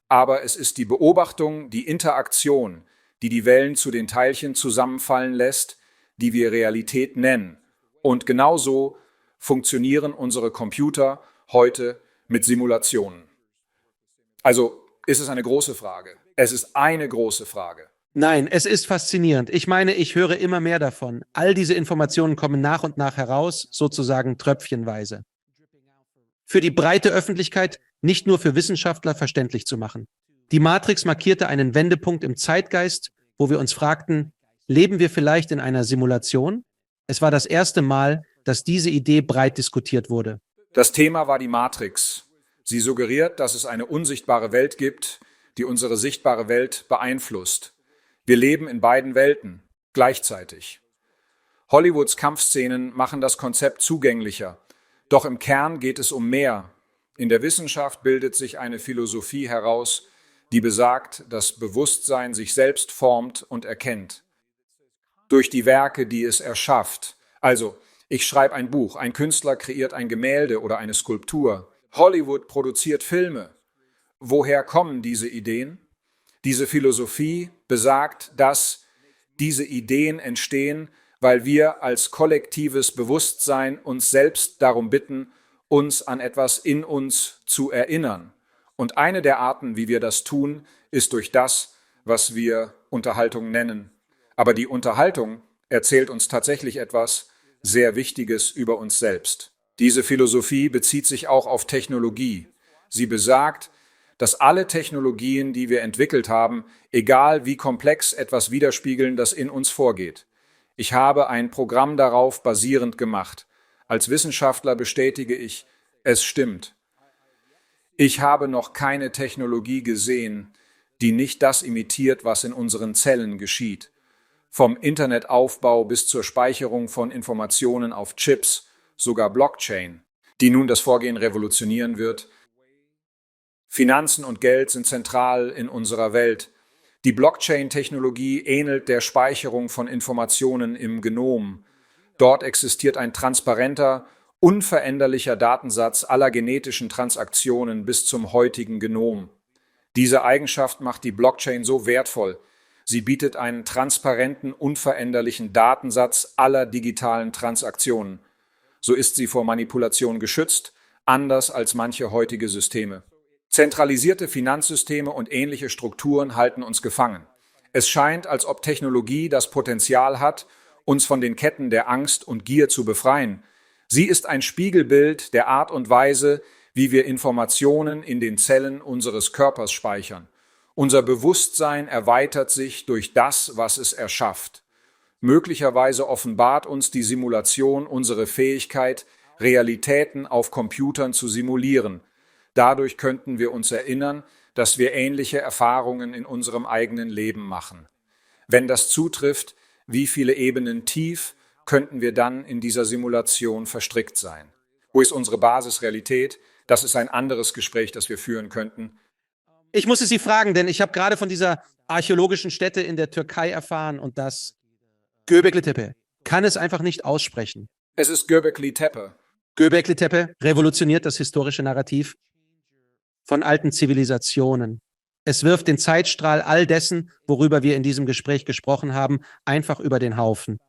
aber es ist die Beobachtung, die Interaktion, die die Wellen zu den Teilchen zusammenfallen lässt, die wir Realität nennen. Und genauso funktionieren unsere Computer heute mit Simulationen. Also ist es eine große Frage. Es ist eine große Frage. Nein, es ist faszinierend. Ich meine, ich höre immer mehr davon. All diese Informationen kommen nach und nach heraus, sozusagen tröpfchenweise. Für die breite Öffentlichkeit, nicht nur für Wissenschaftler verständlich zu machen. Die Matrix markierte einen Wendepunkt im Zeitgeist, wo wir uns fragten, leben wir vielleicht in einer Simulation? Es war das erste Mal, dass diese Idee breit diskutiert wurde. Das Thema war die Matrix. Sie suggeriert, dass es eine unsichtbare Welt gibt, die unsere sichtbare Welt beeinflusst. Wir leben in beiden Welten, gleichzeitig. Hollywoods Kampfszenen machen das Konzept zugänglicher. Doch im Kern geht es um mehr. In der Wissenschaft bildet sich eine Philosophie heraus, die besagt, dass Bewusstsein sich selbst formt und erkennt. Durch die Werke, die es erschafft. Also, ich schreibe ein Buch, ein Künstler kreiert ein Gemälde oder eine Skulptur. Hollywood produziert Filme. Woher kommen diese Ideen? Diese Philosophie besagt, dass diese Ideen entstehen, weil wir als kollektives Bewusstsein uns selbst darum bitten, uns an etwas in uns zu erinnern. Und eine der Arten, wie wir das tun, ist durch das, was wir Unterhaltung nennen. Aber die Unterhaltung erzählt uns tatsächlich etwas sehr Wichtiges über uns selbst. Diese Philosophie bezieht sich auch auf Technologie. Sie besagt, dass alle Technologien, die wir entwickelt haben, egal wie komplex, etwas widerspiegeln, das in uns vorgeht. Ich habe ein Programm darauf basierend gemacht. Als Wissenschaftler bestätige ich, es stimmt. Ich habe noch keine Technologie gesehen, die nicht das imitiert, was in unseren Zellen geschieht. Vom Internetaufbau bis zur Speicherung von Informationen auf Chips, sogar Blockchain, die nun das Vorgehen revolutionieren wird. Finanzen und Geld sind zentral in unserer Welt. Die Blockchain-Technologie ähnelt der Speicherung von Informationen im Genom. Dort existiert ein transparenter, unveränderlicher Datensatz aller genetischen Transaktionen bis zum heutigen Genom. Diese Eigenschaft macht die Blockchain so wertvoll. Sie bietet einen transparenten, unveränderlichen Datensatz aller digitalen Transaktionen. So ist sie vor Manipulation geschützt, anders als manche heutige Systeme. Zentralisierte Finanzsysteme und ähnliche Strukturen halten uns gefangen. Es scheint, als ob Technologie das Potenzial hat, uns von den Ketten der Angst und Gier zu befreien. Sie ist ein Spiegelbild der Art und Weise, wie wir Informationen in den Zellen unseres Körpers speichern. Unser Bewusstsein erweitert sich durch das, was es erschafft. Möglicherweise offenbart uns die Simulation unsere Fähigkeit, Realitäten auf Computern zu simulieren. Dadurch könnten wir uns erinnern, dass wir ähnliche Erfahrungen in unserem eigenen Leben machen. Wenn das zutrifft, wie viele Ebenen tief könnten wir dann in dieser Simulation verstrickt sein? Wo ist unsere Basisrealität? Das ist ein anderes Gespräch, das wir führen könnten. Ich musste Sie fragen, denn ich habe gerade von dieser archäologischen Stätte in der Türkei erfahren und das Göbekli Tepe kann es einfach nicht aussprechen. Es ist Göbekli Tepe. Göbekli Tepe revolutioniert das historische Narrativ von alten Zivilisationen. Es wirft den Zeitstrahl all dessen, worüber wir in diesem Gespräch gesprochen haben, einfach über den Haufen.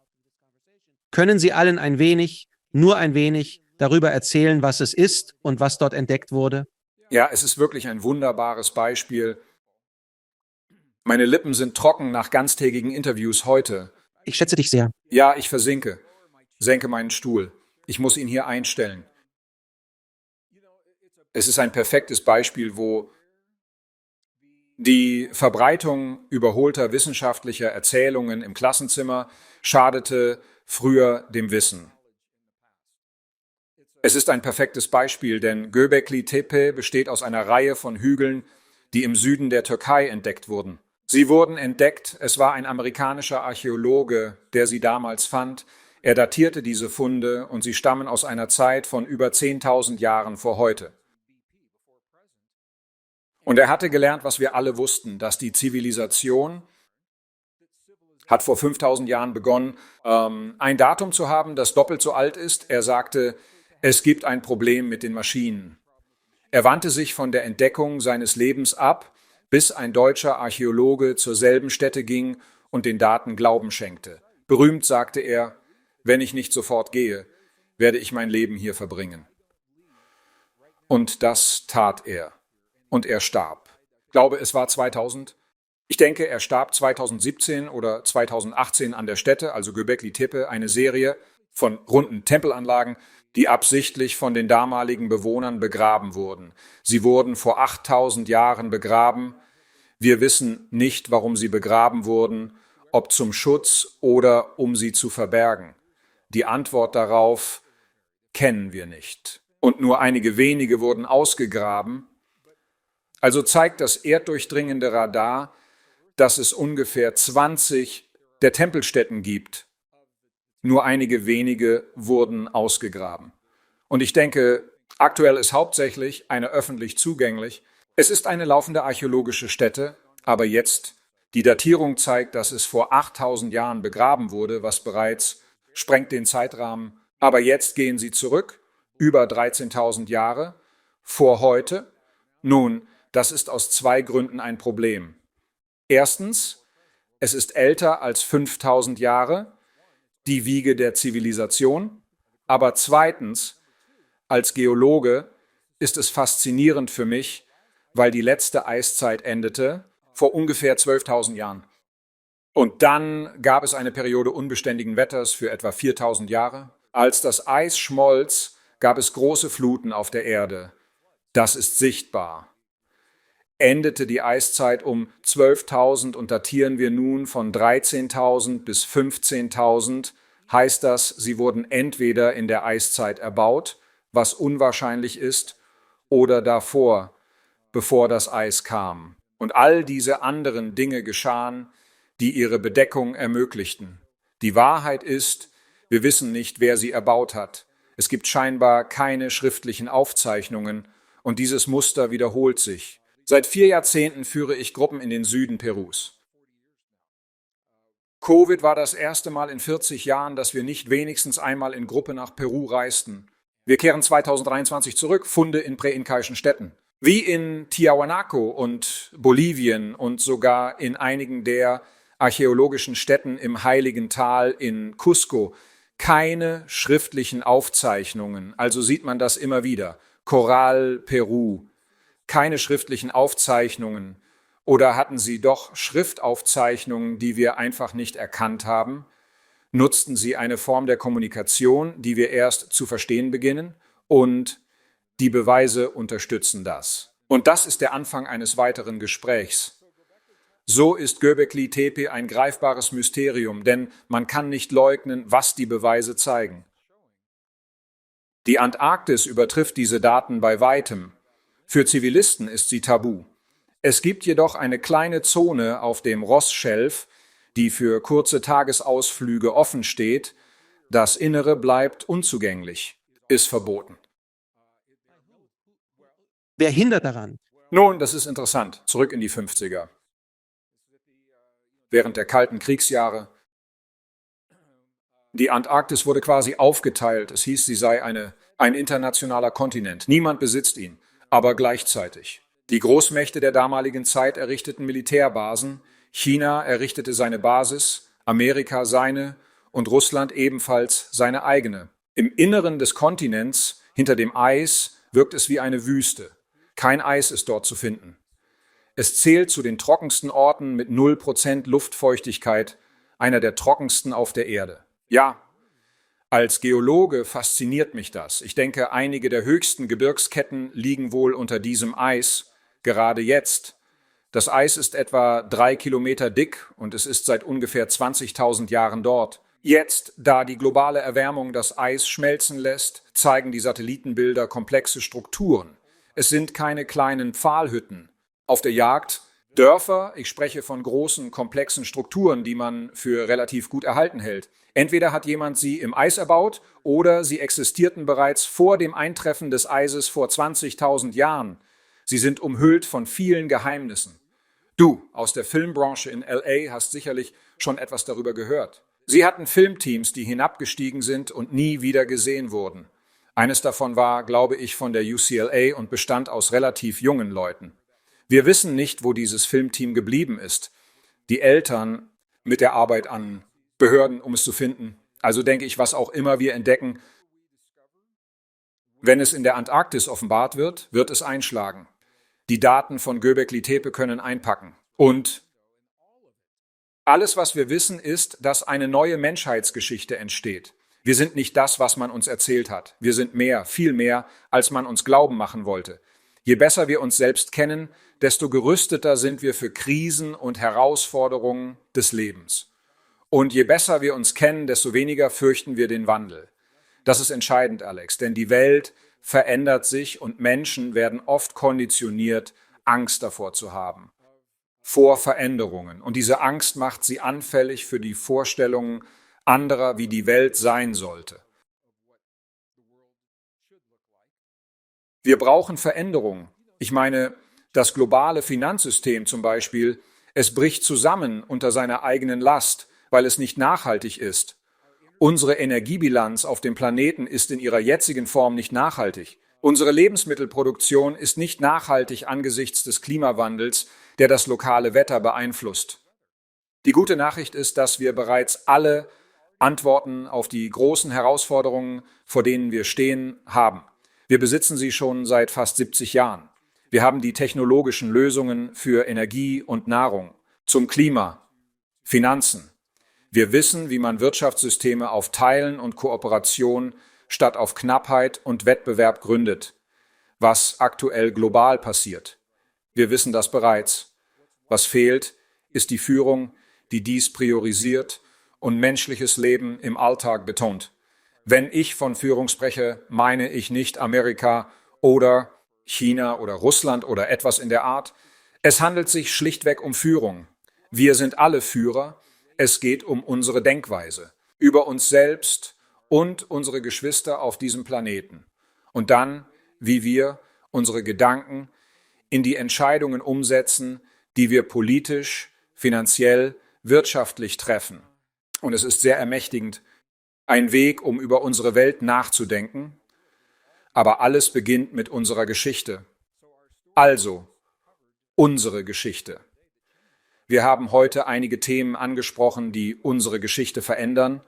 Können Sie allen ein wenig, nur ein wenig, darüber erzählen, was es ist und was dort entdeckt wurde? Ja, es ist wirklich ein wunderbares Beispiel. Meine Lippen sind trocken nach ganztägigen Interviews heute. Ich schätze dich sehr. Ja, ich versinke. Senke meinen Stuhl. Ich muss ihn hier einstellen. Es ist ein perfektes Beispiel, wo die Verbreitung überholter wissenschaftlicher Erzählungen im Klassenzimmer schadete früher dem Wissen. Es ist ein perfektes Beispiel, denn Göbekli Tepe besteht aus einer Reihe von Hügeln, die im Süden der Türkei entdeckt wurden. Sie wurden entdeckt, es war ein amerikanischer Archäologe, der sie damals fand. Er datierte diese Funde und sie stammen aus einer Zeit von über 10.000 Jahren vor heute. Und er hatte gelernt, was wir alle wussten, dass die Zivilisation hat vor 5.000 Jahren begonnen, ein Datum zu haben, das doppelt so alt ist. Er sagte, es gibt ein Problem mit den Maschinen. Er wandte sich von der Entdeckung seines Lebens ab, bis ein deutscher Archäologe zur selben Stätte ging und den Daten Glauben schenkte. Berühmt sagte er, wenn ich nicht sofort gehe, werde ich mein Leben hier verbringen. Und das tat er. Und er starb. Ich glaube, es war 2000. Ich denke, er starb 2017 oder 2018 an der Stätte, also Göbekli Tepe, eine Serie von runden Tempelanlagen, die absichtlich von den damaligen Bewohnern begraben wurden. Sie wurden vor 8.000 Jahren begraben. Wir wissen nicht, warum sie begraben wurden, ob zum Schutz oder um sie zu verbergen. Die Antwort darauf kennen wir nicht. Und nur einige wenige wurden ausgegraben. Also zeigt das erddurchdringende Radar, dass es ungefähr 20 der Tempelstätten gibt. Nur einige wenige wurden ausgegraben. Und ich denke, Aktuell ist hauptsächlich eine öffentlich zugänglich. Es ist eine laufende archäologische Stätte, aber jetzt die Datierung zeigt, dass es vor 8000 Jahren begraben wurde, was bereits sprengt den Zeitrahmen. Aber jetzt gehen sie zurück, über 13.000 Jahre, vor heute. Nun, das ist aus zwei Gründen ein Problem. Erstens, es ist älter als 5000 Jahre, die Wiege der Zivilisation. Aber zweitens, als Geologe ist es faszinierend für mich, weil die letzte Eiszeit endete vor ungefähr 12.000 Jahren. Und dann gab es eine Periode unbeständigen Wetters für etwa 4.000 Jahre. Als das Eis schmolz, gab es große Fluten auf der Erde. Das ist sichtbar. Endete die Eiszeit um 12.000 und datieren wir nun von 13.000 bis 15.000, heißt das, sie wurden entweder in der Eiszeit erbaut, was unwahrscheinlich ist, oder davor, bevor das Eis kam. Und all diese anderen Dinge geschahen, die ihre Bedeckung ermöglichten. Die Wahrheit ist, wir wissen nicht, wer sie erbaut hat. Es gibt scheinbar keine schriftlichen Aufzeichnungen und dieses Muster wiederholt sich. Seit 4 Jahrzehnten führe ich Gruppen in den Süden Perus. Covid war das erste Mal in 40 Jahren, dass wir nicht wenigstens einmal in Gruppe nach Peru reisten. Wir kehren 2023 zurück, Funde in präinkaischen Städten. Wie in Tiahuanaco und Bolivien und sogar in einigen der archäologischen Städten im Heiligen Tal in Cusco. Keine schriftlichen Aufzeichnungen, also sieht man das immer wieder. Corral, Peru. Keine schriftlichen Aufzeichnungen. Oder hatten Sie doch Schriftaufzeichnungen, die wir einfach nicht erkannt haben? Nutzten Sie eine Form der Kommunikation, die wir erst zu verstehen beginnen? Und die Beweise unterstützen das. Und das ist der Anfang eines weiteren Gesprächs. So ist Göbekli Tepe ein greifbares Mysterium, denn man kann nicht leugnen, was die Beweise zeigen. Die Antarktis übertrifft diese Daten bei weitem. Für Zivilisten ist sie tabu. Es gibt jedoch eine kleine Zone auf dem Ross-Schelf, die für kurze Tagesausflüge offen steht. Das Innere bleibt unzugänglich, ist verboten. Wer hindert daran? Nun, das ist interessant. Zurück in die 50er. Während der kalten Kriegsjahre. Die Antarktis wurde quasi aufgeteilt. Es hieß, sie sei ein internationaler Kontinent. Niemand besitzt ihn, aber gleichzeitig. Die Großmächte der damaligen Zeit errichteten Militärbasen. China errichtete seine Basis, Amerika seine und Russland ebenfalls seine eigene. Im Inneren des Kontinents, hinter dem Eis, wirkt es wie eine Wüste. Kein Eis ist dort zu finden. Es zählt zu den trockensten Orten mit 0% Luftfeuchtigkeit, einer der trockensten auf der Erde. Ja, als Geologe fasziniert mich das. Ich denke, einige der höchsten Gebirgsketten liegen wohl unter diesem Eis, gerade jetzt. Das Eis ist etwa 3 Kilometer dick und es ist seit ungefähr 20.000 Jahren dort. Jetzt, da die globale Erwärmung das Eis schmelzen lässt, zeigen die Satellitenbilder komplexe Strukturen. Es sind keine kleinen Pfahlhütten. Auf der Jagd Dörfer, ich spreche von großen, komplexen Strukturen, die man für relativ gut erhalten hält. Entweder hat jemand sie im Eis erbaut oder sie existierten bereits vor dem Eintreffen des Eises vor 20.000 Jahren. Sie sind umhüllt von vielen Geheimnissen. Du aus der Filmbranche in LA hast sicherlich schon etwas darüber gehört. Sie hatten Filmteams, die hinabgestiegen sind und nie wieder gesehen wurden. Eines davon war, glaube ich, von der UCLA und bestand aus relativ jungen Leuten. Wir wissen nicht, wo dieses Filmteam geblieben ist. Die Eltern mit der Arbeit an Behörden, um es zu finden. Also denke ich, was auch immer wir entdecken, wenn es in der Antarktis offenbart wird, wird es einschlagen. Die Daten von Göbekli Tepe können einpacken. Und alles, was wir wissen, ist, dass eine neue Menschheitsgeschichte entsteht. Wir sind nicht das, was man uns erzählt hat. Wir sind mehr, viel mehr, als man uns glauben machen wollte. Je besser wir uns selbst kennen, desto gerüsteter sind wir für Krisen und Herausforderungen des Lebens. Und je besser wir uns kennen, desto weniger fürchten wir den Wandel. Das ist entscheidend, Alex, denn die Welt verändert sich und Menschen werden oft konditioniert, Angst davor zu haben. Vor Veränderungen. Und diese Angst macht sie anfällig für die Vorstellungen anderer, wie die Welt sein sollte. Wir brauchen Veränderung. Ich meine, das globale Finanzsystem zum Beispiel, es bricht zusammen unter seiner eigenen Last, weil es nicht nachhaltig ist. Unsere Energiebilanz auf dem Planeten ist in ihrer jetzigen Form nicht nachhaltig. Unsere Lebensmittelproduktion ist nicht nachhaltig angesichts des Klimawandels, der das lokale Wetter beeinflusst. Die gute Nachricht ist, dass wir bereits alle Antworten auf die großen Herausforderungen, vor denen wir stehen, haben. Wir besitzen sie schon seit fast 70 Jahren. Wir haben die technologischen Lösungen für Energie und Nahrung, zum Klima, Finanzen. Wir wissen, wie man Wirtschaftssysteme auf Teilen und Kooperation statt auf Knappheit und Wettbewerb gründet, was aktuell global passiert. Wir wissen das bereits. Was fehlt, ist die Führung, die dies priorisiert und menschliches Leben im Alltag betont. Wenn ich von Führung spreche, meine ich nicht Amerika oder China oder Russland oder etwas in der Art. Es handelt sich schlichtweg um Führung. Wir sind alle Führer. Es geht um unsere Denkweise, über uns selbst und unsere Geschwister auf diesem Planeten. Und dann, wie wir unsere Gedanken in die Entscheidungen umsetzen, die wir politisch, finanziell, wirtschaftlich treffen. Und es ist sehr ermächtigend, ein Weg, um über unsere Welt nachzudenken. Aber alles beginnt mit unserer Geschichte. Also, unsere Geschichte. Wir haben heute einige Themen angesprochen, die unsere Geschichte verändern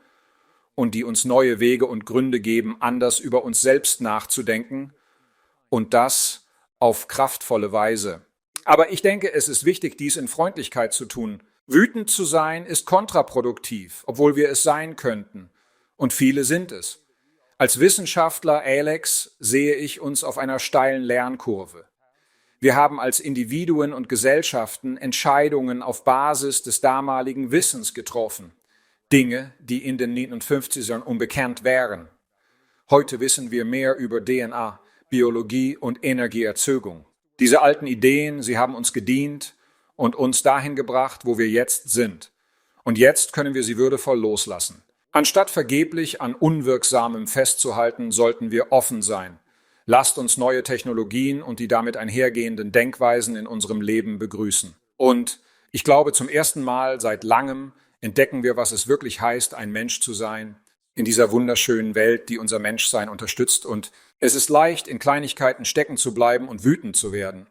und die uns neue Wege und Gründe geben, anders über uns selbst nachzudenken und das auf kraftvolle Weise. Aber ich denke, es ist wichtig, dies in Freundlichkeit zu tun. Wütend zu sein ist kontraproduktiv, obwohl wir es sein könnten. Und viele sind es. Als Wissenschaftler, Alex, sehe ich uns auf einer steilen Lernkurve. Wir haben als Individuen und Gesellschaften Entscheidungen auf Basis des damaligen Wissens getroffen. Dinge, die in den 59ern unbekannt wären. Heute wissen wir mehr über DNA, Biologie und Energieerzeugung. Diese alten Ideen, sie haben uns gedient und uns dahin gebracht, wo wir jetzt sind. Und jetzt können wir sie würdevoll loslassen. Anstatt vergeblich an Unwirksamem festzuhalten, sollten wir offen sein. Lasst uns neue Technologien und die damit einhergehenden Denkweisen in unserem Leben begrüßen. Und ich glaube, zum ersten Mal seit langem entdecken wir, was es wirklich heißt, ein Mensch zu sein, in dieser wunderschönen Welt, die unser Menschsein unterstützt. Und es ist leicht, in Kleinigkeiten stecken zu bleiben und wütend zu werden,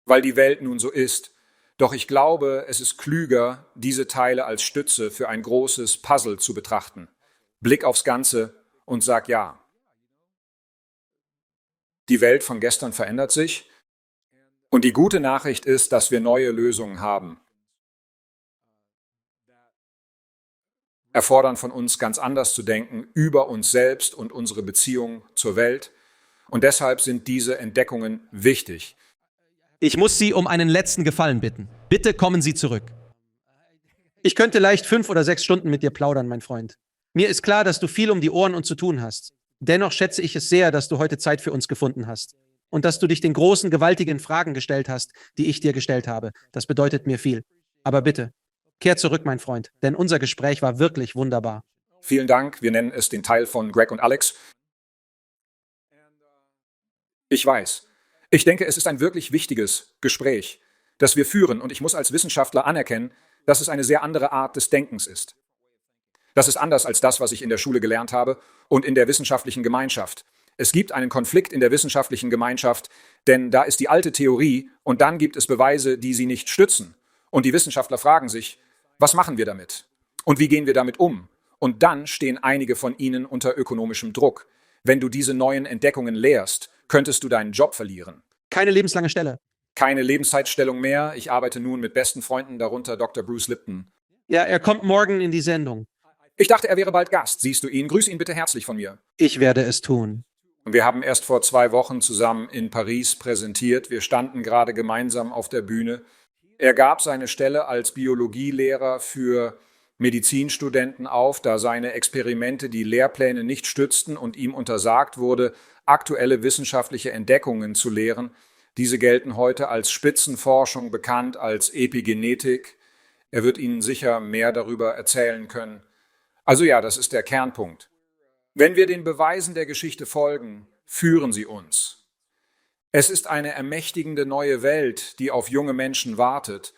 weil die Welt nun so ist. Doch ich glaube, es ist klüger, diese Teile als Stütze für ein großes Puzzle zu betrachten. Blick aufs Ganze und sag ja. Die Welt von gestern verändert sich und die gute Nachricht ist, dass wir neue Lösungen haben. Erfordern von uns ganz anders zu denken über uns selbst und unsere Beziehung zur Welt. Und deshalb sind diese Entdeckungen wichtig. Ich muss Sie um einen letzten Gefallen bitten. Bitte kommen Sie zurück. Ich könnte leicht 5 oder 6 Stunden mit dir plaudern, mein Freund. Mir ist klar, dass du viel um die Ohren und zu tun hast. Dennoch schätze ich es sehr, dass du heute Zeit für uns gefunden hast. Und dass du dich den großen, gewaltigen Fragen gestellt hast, die ich dir gestellt habe. Das bedeutet mir viel. Aber bitte, kehr zurück, mein Freund, denn unser Gespräch war wirklich wunderbar. Vielen Dank. Wir nennen es den Teil von Greg und Alex. Ich weiß. Ich denke, es ist ein wirklich wichtiges Gespräch, das wir führen. Und ich muss als Wissenschaftler anerkennen, dass es eine sehr andere Art des Denkens ist. Das ist anders als das, was ich in der Schule gelernt habe und in der wissenschaftlichen Gemeinschaft. Es gibt einen Konflikt in der wissenschaftlichen Gemeinschaft, denn da ist die alte Theorie und dann gibt es Beweise, die sie nicht stützen. Und die Wissenschaftler fragen sich, was machen wir damit? Und wie gehen wir damit um? Und dann stehen einige von ihnen unter ökonomischem Druck. Wenn du diese neuen Entdeckungen lehrst, könntest du deinen Job verlieren. Keine lebenslange Stelle. Keine Lebenszeitstellung mehr. Ich arbeite nun mit besten Freunden, darunter Dr. Bruce Lipton. Ja, er kommt morgen in die Sendung. Ich dachte, er wäre bald Gast. Siehst du ihn? Grüß ihn bitte herzlich von mir. Ich werde es tun. Wir haben erst vor 2 Wochen zusammen in Paris präsentiert. Wir standen gerade gemeinsam auf der Bühne. Er gab seine Stelle als Biologielehrer für Medizinstudenten auf, da seine Experimente die Lehrpläne nicht stützten und ihm untersagt wurde, aktuelle wissenschaftliche Entdeckungen zu lehren. Diese gelten heute als Spitzenforschung, bekannt als Epigenetik. Er wird Ihnen sicher mehr darüber erzählen können. Also ja, das ist der Kernpunkt. Wenn wir den Beweisen der Geschichte folgen, führen sie uns. Es ist eine ermächtigende neue Welt, die auf junge Menschen wartet,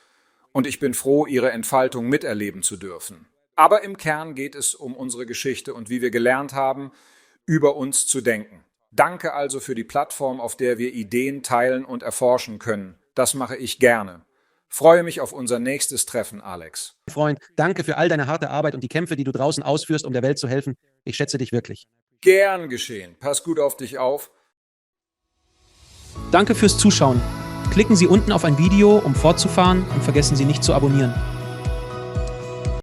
und ich bin froh, ihre Entfaltung miterleben zu dürfen. Aber im Kern geht es um unsere Geschichte und wie wir gelernt haben, über uns zu denken. Danke also für die Plattform, auf der wir Ideen teilen und erforschen können. Das mache ich gerne. Freue mich auf unser nächstes Treffen, Alex. Freund, danke für all deine harte Arbeit und die Kämpfe, die du draußen ausführst, um der Welt zu helfen. Ich schätze dich wirklich. Gern geschehen. Pass gut auf dich auf. Danke fürs Zuschauen. Klicken Sie unten auf ein Video, um fortzufahren, und vergessen Sie nicht zu abonnieren.